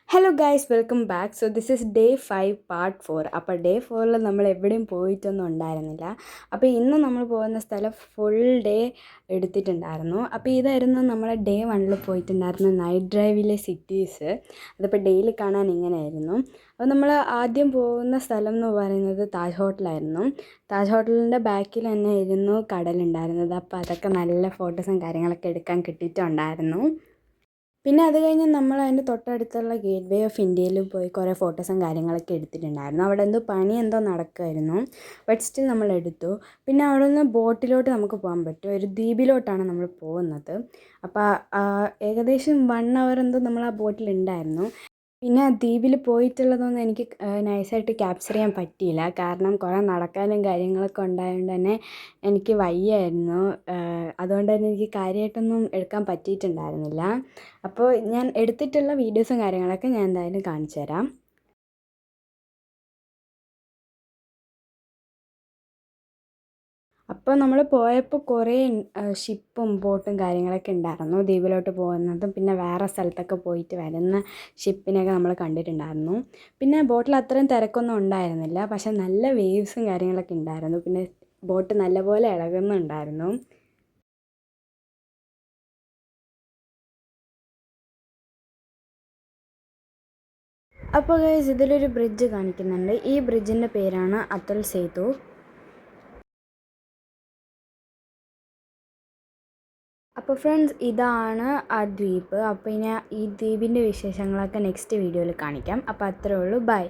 Hello guys, welcome back. So this is day 5 part 4. അപ്പോൾ day 4 നമ്മൾ എവിടെയും പോയിട്ടൊന്നും ഉണ്ടായിരുന്നില്ല. അപ്പോൾ ഇന്ന് നമ്മൾ പോകുന്ന സ്ഥലം ഫുൾ ഡേ എടുത്തിട്ടുണ്ടായിരുന്നു. അപ്പോൾ ഇതായിരുന്നു നമ്മളെ ഡേ 1 പോയിട്ടുണ്ടായിരുന്ന നൈറ്റ് ഡ്രൈവിലെ സിറ്റീസ്. അതിപ്പോൾ ഡെയിലി കാണാൻ ഇങ്ങനെയായിരുന്നു. അപ്പോൾ നമ്മൾ ആദ്യം പോകുന്ന സ്ഥലം എന്ന് പറയുന്നത് താജ് ഹോട്ടലായിരുന്നു. താജ് ഹോട്ടലിൻ്റെ ബാക്കിൽ തന്നെ ആയിരുന്നു കടലുണ്ടായിരുന്നത്. അപ്പോൾ അതൊക്കെ നല്ല ഫോട്ടോസും കാര്യങ്ങളൊക്കെ എടുക്കാൻ കിട്ടിയിട്ടുണ്ടായിരുന്നു. പിന്നെ അത് കഴിഞ്ഞ് നമ്മൾ അതിൻ്റെ തൊട്ടടുത്തുള്ള ഗേറ്റ് വേ ഓഫ് ഇന്ത്യയിൽ പോയി കുറേ ഫോട്ടോസും കാര്യങ്ങളൊക്കെ എടുത്തിട്ടുണ്ടായിരുന്നു. അവിടെ പണി എന്തോ നടക്കുമായിരുന്നു. ബട്ട് സ്റ്റിൽ നമ്മൾ എടുത്തു. പിന്നെ അവിടെ നിന്ന് ബോട്ടിലോട്ട് നമുക്ക് പോകാൻ പറ്റും. ഒരു ദ്വീപിലോട്ടാണ് നമ്മൾ പോകുന്നത്. അപ്പോൾ ഏകദേശം 1 അവർ എന്തോ നമ്മൾ ആ ബോട്ടിലുണ്ടായിരുന്നു. പിന്നെ ആ ദ്വീപിൽ പോയിട്ടുള്ളതൊന്നും എനിക്ക് നൈസായിട്ട് ക്യാപ്ചർ ചെയ്യാൻ പറ്റിയില്ല. കാരണം കുറേ നടക്കാനും കാര്യങ്ങളൊക്കെ ഉണ്ടായതുകൊണ്ട് തന്നെ എനിക്ക് വയ്യായിരുന്നു. അതുകൊണ്ട് തന്നെ എനിക്ക് കാര്യമായിട്ടൊന്നും എടുക്കാൻ പറ്റിയിട്ടുണ്ടായിരുന്നില്ല. അപ്പോൾ ഞാൻ എടുത്തിട്ടുള്ള വീഡിയോസും കാര്യങ്ങളൊക്കെ ഞാൻ എന്തായാലും കാണിച്ചു തരാം. അപ്പോൾ നമ്മൾ പോയപ്പോൾ കുറേ ഷിപ്പും ബോട്ടും കാര്യങ്ങളൊക്കെ ഉണ്ടായിരുന്നു. ദ്വീപിലോട്ട് പോകുന്നതും പിന്നെ വേറെ സ്ഥലത്തൊക്കെ പോയിട്ട് വരുന്ന ഷിപ്പിനെയൊക്കെ നമ്മൾ കണ്ടിട്ടുണ്ടായിരുന്നു. പിന്നെ ബോട്ടിൽ അത്രയും തിരക്കൊന്നും ഉണ്ടായിരുന്നില്ല. പക്ഷെ നല്ല വേവ്സും കാര്യങ്ങളൊക്കെ ഉണ്ടായിരുന്നു. പിന്നെ ബോട്ട് നല്ലപോലെ ഇളകുന്നുണ്ടായിരുന്നു. അപ്പോൾ ഗൈസ്, ഇതിലൊരു ബ്രിഡ്ജ് കാണിക്കുന്നുണ്ട്. ഈ ബ്രിഡ്ജിൻ്റെ പേരാണ് അത്തൽ സേതു. അപ്പോൾ ഫ്രണ്ട്സ്, ഇതാണ് ആ ദ്വീപ്. അപ്പോൾ ഇനി ഈ ദ്വീപിൻ്റെ വിശേഷങ്ങളൊക്കെ നെക്സ്റ്റ് വീഡിയോയിൽ കാണിക്കാം. അപ്പോൾ അത്രേ ഉള്ളൂ. ബൈ.